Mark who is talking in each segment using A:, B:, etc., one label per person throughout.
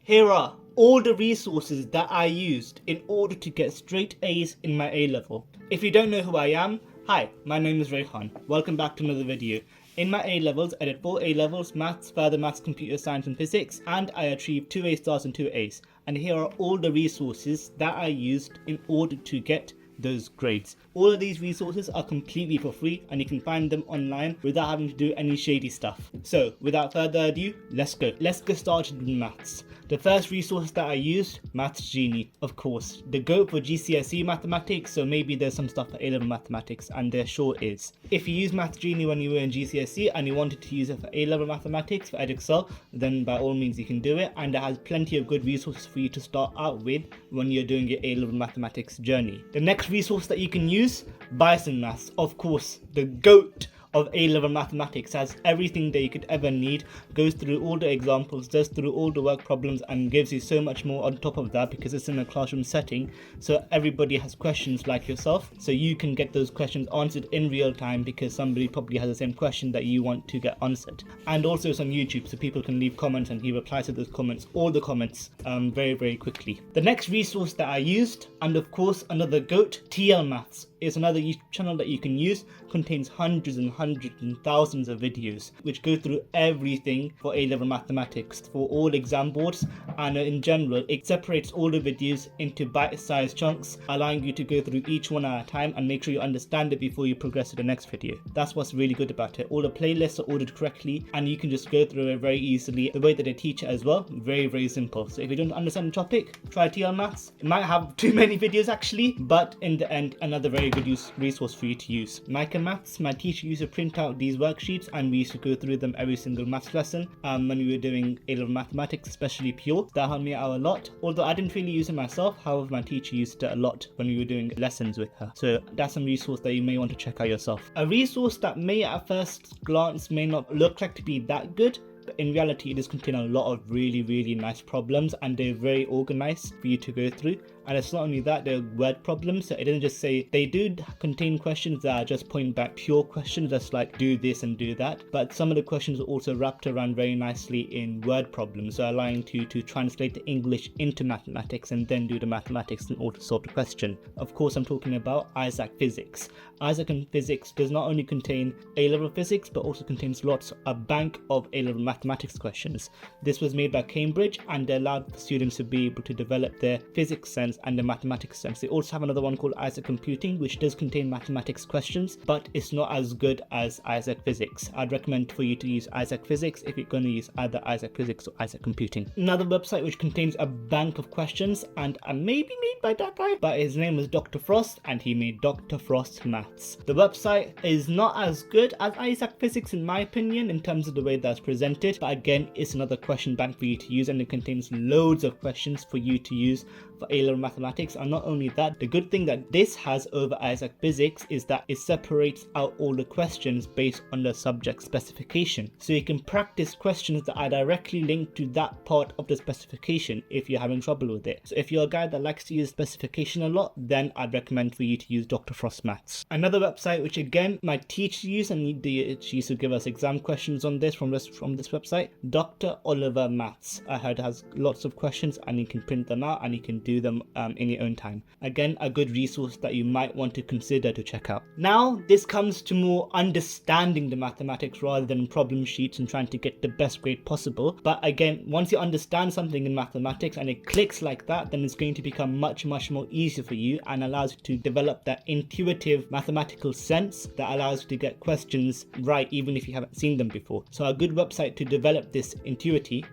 A: Here are all the resources that I used in order to get straight A's in my A level. If you don't know who I am, hi, my name is Rayhan. Welcome back to another video. In my A levels, I did 4 A levels, maths, further maths, computer science and physics, and I achieved 2 A stars and 2 A's. And here are all the resources that I used in order to get those grades. All of these resources are completely for free and you can find them online without having to do any shady stuff. So without further ado, let's go. Let's get started with maths. The first resource that I used, Maths Genie, of course. The GOAT for GCSE mathematics, so maybe there's some stuff for A-level mathematics, and there sure is. If you use Maths Genie when you were in GCSE and you wanted to use it for A-level mathematics, for Edexcel, then by all means you can do it, and it has plenty of good resources for you to start out with when you're doing your A-level mathematics journey. The next resource that you can use, Bison Maths, of course, the GOAT of A-level mathematics, has everything that you could ever need, goes through all the examples, does through all the work problems, and gives you so much more on top of that because it's in a classroom setting, so everybody has questions like yourself, so you can get those questions answered in real time because somebody probably has the same question that you want to get answered. And also it's on YouTube, so people can leave comments and he replies to those comments, all the comments, very quickly. The next resource that I used, and of course another GOAT, TL Maths, is another YouTube channel that you can use, contains hundreds and thousands of videos which go through everything for A-level mathematics for all exam boards, and in general it separates all the videos into bite-sized chunks, allowing you to go through each one at a time and make sure you understand it before you progress to the next video. That's what's really good about it. All the playlists are ordered correctly and you can just go through it very easily. The way that they teach it as well, very simple. So if you don't understand the topic, try TL Maths. It might have too many videos actually, but in the end another very good resource for you to use. Micah Maths, my teacher used to print out these worksheets and we used to go through them every single maths lesson when we were doing A-level mathematics, especially pure. That helped me out a lot, although I didn't really use it myself. However, my teacher used it a lot when we were doing lessons with her, so that's some resource that you may want to check out yourself. A resource that may at first glance may not look like to be that good, but in reality it does contain a lot of really nice problems and they're very organized for you to go through. And it's not only that, they're word problems, so it doesn't just say, they do contain questions that are just point back pure questions that's like do this and do that, but some of the questions are also wrapped around very nicely in word problems, so allowing you to translate the English into mathematics and then do the mathematics in order to solve the question. Of course I'm talking about Isaac Physics. Isaac and Physics does not only contain A-level physics but also contains a bank of A-level mathematics questions. This was made by Cambridge and they allowed the students to be able to develop their physics sense and the mathematics sense. They also have another one called Isaac Computing, which does contain mathematics questions, but it's not as good as Isaac Physics. I'd recommend for you to use Isaac Physics if you're going to use either Isaac Physics or Isaac Computing. Another website which contains a bank of questions and maybe made by that guy, but his name was Dr. Frost and he made Dr. Frost Maths. The website is not as good as Isaac Physics in my opinion in terms of the way that's presented, but again it's another question bank for you to use and it contains loads of questions for you to use for A-level mathematics. And not only that, the good thing that this has over Isaac Physics is that it separates out all the questions based on the subject specification, so you can practice questions that are directly linked to that part of the specification if you're having trouble with it. So if you're a guy that likes to use specification a lot, then I'd recommend for you to use Dr. Frost Maths. Another website which again my teacher used and she used to give us exam questions on this from this website, Dr. Oliver Maths. I heard it has lots of questions and you can print them out and you can do them in your own time. Again, a good resource that you might want to consider to check out. Now this comes to more understanding the mathematics rather than problem sheets and trying to get the best grade possible. But again, once you understand something in mathematics and it clicks like that, then it's going to become much more easier for you and allows you to develop that intuitive mathematical sense that allows you to get questions right even if you haven't seen them before. So a good website to develop this intuity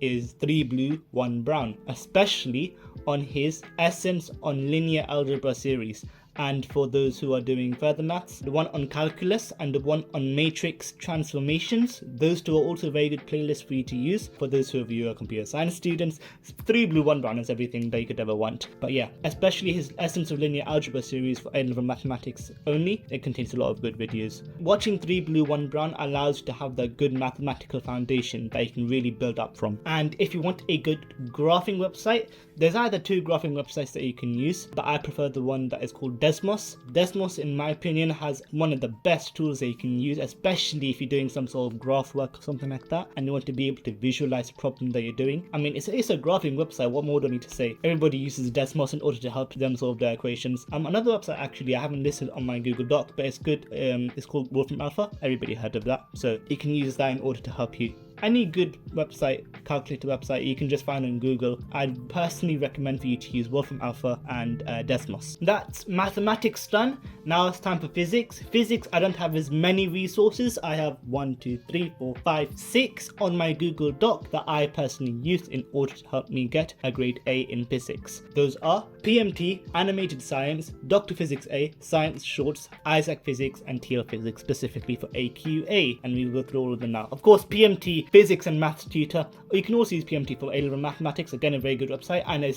A: is 3 Blue 1 Brown, especially on his Essence on Linear Algebra series. And for those who are doing further maths, the one on calculus and the one on matrix transformations, those two are also very good playlists for you to use. For those of you who are computer science students, 3 Blue 1 Brown is everything that you could ever want. But yeah, especially his Essence of Linear Algebra series for A-level mathematics only, it contains a lot of good videos. Watching 3 Blue 1 Brown allows you to have that good mathematical foundation that you can really build up from. And if you want a good graphing website, there's either two graphing websites that you can use, but I prefer the one that is called Desmos. Desmos, in my opinion, has one of the best tools that you can use, especially if you're doing some sort of graph work or something like that, and you want to be able to visualize the problem that you're doing. I mean, it's a graphing website. What more do I need to say? Everybody uses Desmos in order to help them solve their equations. Another website actually I haven't listed on my Google Doc, but it's good. It's called Wolfram Alpha. Everybody heard of that, so you can use that in order to help you. Any good website, calculator website, you can just find on Google. I'd personally recommend for you to use Wolfram Alpha and Desmos. That's mathematics done. Now it's time for physics. Physics, I don't have as many resources. I have 1, 2, 3, 4, 5, 6 on my Google Doc that I personally use in order to help me get a grade A in physics. Those are PMT, Animated Science, Dr. Physics A, Science Shorts, Isaac Physics, and TL Physics, specifically for AQA. And we'll go through all of them now. Of course, PMT, Physics and Maths Tutor, or you can also use PMT for A-level mathematics. Again, a very good website, and it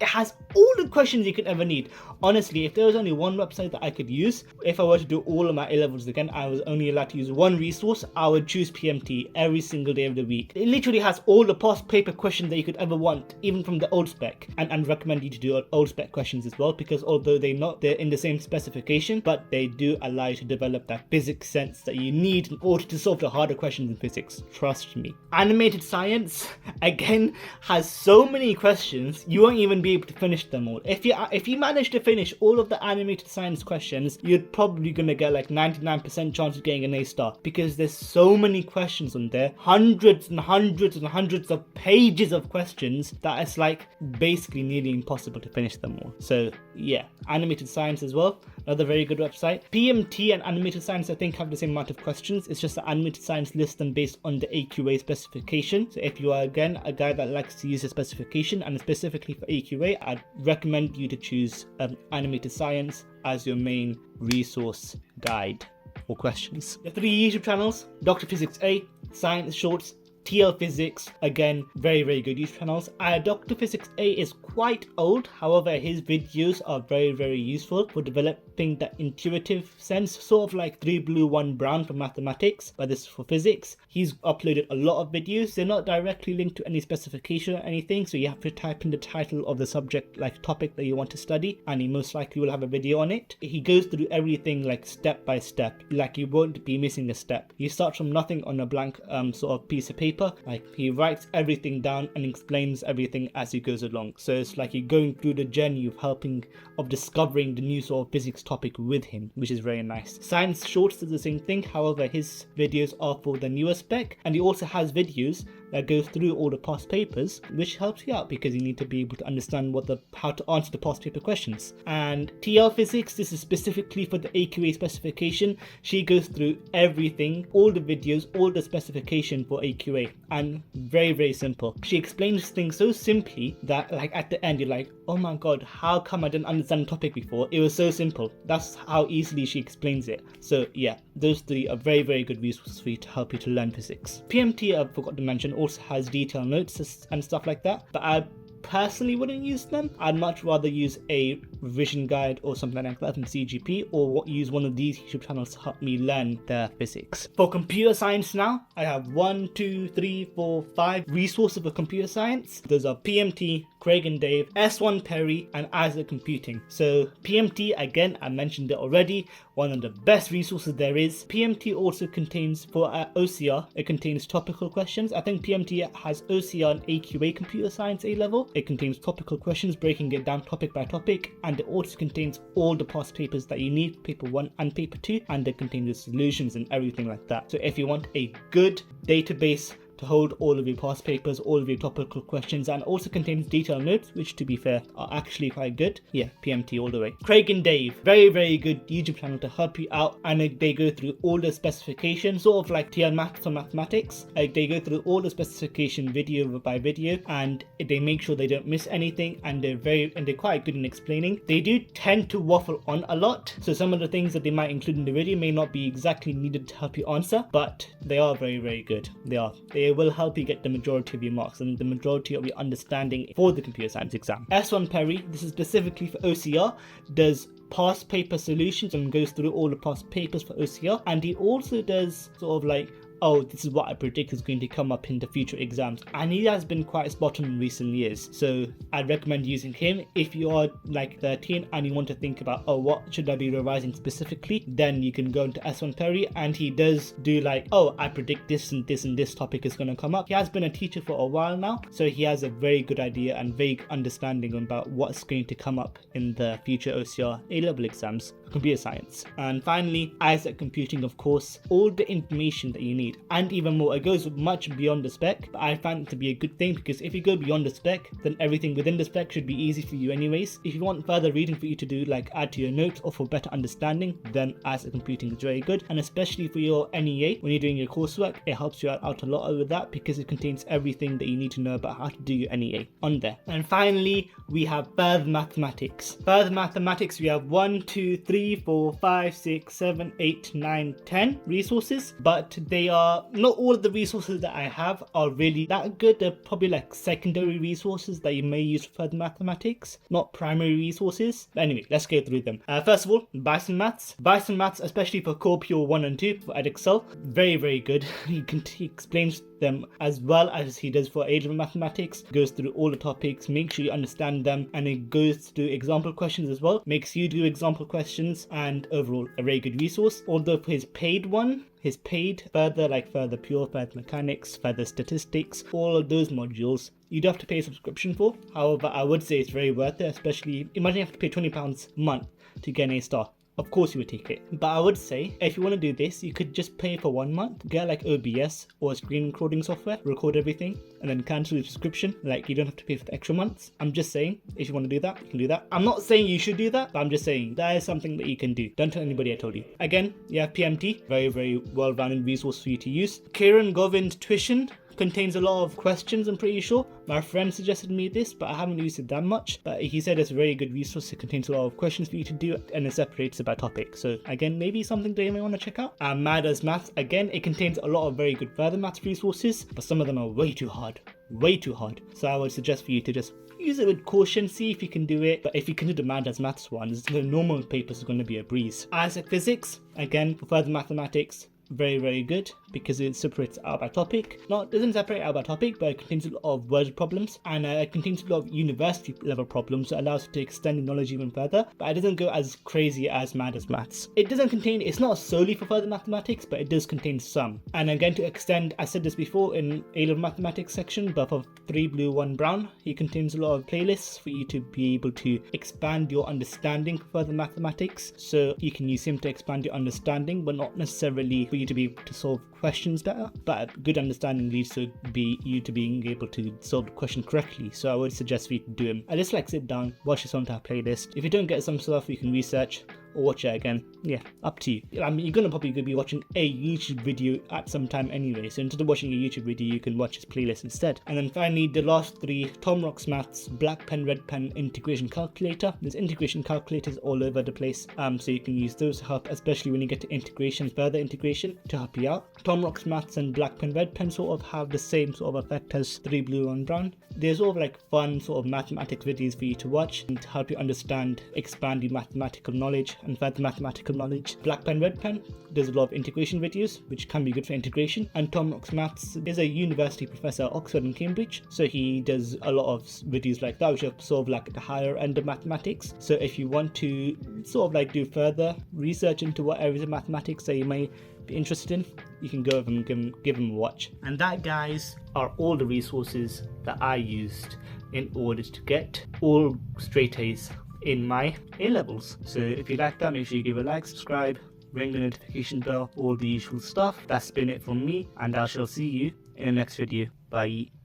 A: has all the questions you could ever need. Honestly, if there was only one website that I could use, if I were to do all of my A-levels again, I was only allowed to use one resource, I would choose PMT every single day of the week. It literally has all the past paper questions that you could ever want, even from the old spec, and recommend you to do old spec questions as well, because although they're in the same specification, but they do allow you to develop that physics sense that you need in order to solve the harder questions in physics. Trust me. Animated Science, again, has so many questions, you won't even be able to finish them all. If you manage to finish all of the Animated Science questions, you're probably gonna get like 99% chance of getting an A star, because there's so many questions on there, hundreds and hundreds and hundreds of pages of questions, that it's like basically nearly impossible to finish them all. So yeah, Animated Science as well, another very good website. PMT and Animated Science, I think, have the same amount of questions. It's just that Animated Science lists them based on the AQA specification. So if you are, again, a guy that likes to use the specification and specifically for AQA, I'd recommend you to choose Animated Science as your main resource guide for questions. The 3 YouTube channels: Dr. Physics A, Science Shorts, TL Physics, again, very, very good YouTube channels. Dr. Physics A is quite old, however, his videos are very, very useful for developing that intuitive sense, sort of like 3 blue, 1 brown for mathematics, but this is for physics. He's uploaded a lot of videos. They're not directly linked to any specification or anything, so you have to type in the title of the subject, like topic that you want to study, and he most likely will have a video on it. He goes through everything like step by step, like you won't be missing a step. He starts from nothing on a blank sort of piece of paper. Like he writes everything down and explains everything as he goes along. So it's like you're going through the journey of discovering the new sort of physics topic with him, which is very nice. Science Shorts does the same thing. However, his videos are for the newer spec, and he also has videos that goes through all the past papers, which helps you out because you need to be able to understand how to answer the past paper questions. And TL Physics, this is specifically for the AQA specification. She goes through everything, all the videos, all the specification for AQA, and very, very simple. She explains things so simply that like at the end you're like, oh my god, how come I didn't understand the topic before? It was so simple. That's how easily she explains it. So yeah, those 3 are very, very good resources for you to help you to learn physics. PMT, I forgot to mention, also has detailed notes and stuff like that, but I personally wouldn't use them. I'd much rather use a revision guide or something like that from CGP, or use one of these YouTube channels to help me learn the physics. For computer science now, I have 1, 2, 3, 4, 5 resources for computer science. Those are PMT, Craig and Dave, S1 Perry, and Isaac Computing. So PMT, again, I mentioned it already, one of the best resources there is. PMT also contains, for OCR, it contains topical questions. I think PMT has OCR and AQA computer science A level. It contains topical questions, breaking it down topic by topic, and it also contains all the past papers that you need, paper 1 and paper 2, and it contains the solutions and everything like that. So if you want a good database to hold all of your past papers, all of your topical questions, and also contains detailed notes, which to be fair are actually quite good. Yeah, PMT all the way. Craig and Dave, very, very good YouTube channel to help you out, and they go through all the specifications, sort of like TL Maths or Mathematics. They go through all the specification video by video, and they make sure they don't miss anything, and they're quite good in explaining. They do tend to waffle on a lot, so some of the things that they might include in the video may not be exactly needed to help you answer, but they are very, very good. They will help you get the majority of your marks and the majority of your understanding for the computer science exam. S1 Perry, this is specifically for OCR, does past paper solutions and goes through all the past papers for OCR, and he also does sort of like oh, this is what I predict is going to come up in the future exams, and he has been quite spot on in recent years. So I'd recommend using him. If you are like 13 and you want to think about, oh, what should I be revising specifically, then you can go into S1 Theory, and he does do like, oh, I predict this and this and this topic is going to come up. He has been a teacher for a while now, so he has a very good idea and vague understanding about what's going to come up in the future OCR A-level exams, computer science. And finally, Isaac Computing, of course, all the information that you need and even more. It goes much beyond the spec, but I find it to be a good thing, because if you go beyond the spec, then everything within the spec should be easy for you anyways. If you want further reading for you to do, like add to your notes or for better understanding, then Isaac Computing is very good. And especially for your NEA, when you're doing your coursework, it helps you out a lot with that, because it contains everything that you need to know about how to do your NEA on there. And finally, we have Further Mathematics. Further Mathematics, we have 1, 2, 3, 4, 5, 6, 7, 8, 9, 10 resources, but they are not all of the resources that I have are really that good. They're probably like secondary resources that you may use for Further Mathematics, not primary resources. But anyway, let's go through them. First of all, Bison Maths. Bison Maths, especially for Core Pure 1 and 2 for Edexcel, very, very good. He explains them as well as he does for A-level mathematics, goes through all the topics, make sure you understand them, and it goes through example questions as well, makes you do example questions, and overall a very good resource. Although for his paid one, his paid Further, like Further Pure, Further Mechanics, Further Statistics, all of those modules you do have to pay a subscription for. However, I would say it's very worth it, especially imagine you have to pay £20 a month to get an A star. Of course you would take it. But I would say, if you want to do this, you could just pay for 1 month, get like OBS or a screen recording software, record everything, and then cancel your subscription. Like, you don't have to pay for the extra months. I'm just saying, if you want to do that, you can do that. I'm not saying you should do that, but I'm just saying that is something that you can do. Don't tell anybody I told you. Again, you have PMT, very, very well-rounded resource for you to use. Kiran Govind's tuition contains a lot of questions, I'm pretty sure. My friend suggested me this, but I haven't used it that much. But he said it's a very good resource. It contains a lot of questions for you to do, and it separates it by topic. So again, maybe something that you may want to check out. Mad as Maths, again, it contains a lot of very good further maths resources, but some of them are way too hard. Way too hard. So I would suggest for you to just use it with caution, see if you can do it. But if you can do the Mad as Maths ones, the normal papers are going to be a breeze. Isaac Physics, again, for further mathematics, very, very good, because it separates out by topic. It doesn't separate out by topic, but it contains a lot of word problems, and it contains a lot of university level problems that allows you to extend your knowledge even further, but it doesn't go as crazy as Mad as Maths. It's not solely for further mathematics, but it does contain some. And again, to extend, I said this before in A-level mathematics section, but for 3 Blue 1 Brown, it contains a lot of playlists for you to be able to expand your understanding for further mathematics. So you can use him to expand your understanding, but not necessarily for you to be able to solve questions better, but a good understanding leads to you to being able to solve the question correctly. So I would suggest for you to do him. I just like sit down, watch this entire playlist. If you don't get some stuff, you can research or watch it again. Yeah, up to you. I mean, you're probably gonna be watching a YouTube video at some time anyway, so instead of watching a YouTube video, you can watch his playlist instead. And then finally, the last 3, Tom Rock's Maths, Black Pen, Red Pen Integration Calculator. There's integration calculators all over the place, so you can use those to help, especially when you get to integration, further integration, to help you out. Tom Rock's Maths and Black Pen, Red Pen sort of have the same sort of effect as 3 Blue 1 Brown. There's sort of like fun sort of mathematics videos for you to watch and to help you understand, expand your mathematical knowledge and further mathematical knowledge. Black Pen, Red Pen, there's a lot of integration videos which can be good for integration, and Tom Rock's Maths is a university professor at Oxford and Cambridge, so he does a lot of videos like that which are sort of like at the higher end of mathematics. So if you want to sort of like do further research into what areas of mathematics that you may be interested in, you can go over and give them a watch. And that, guys, are all the resources that I used in order to get all straight A's in my A-levels. So if you like that, make sure you give a like, subscribe, ring the notification bell, all the usual stuff. That's been it from me, and I shall see you in the next video. Bye.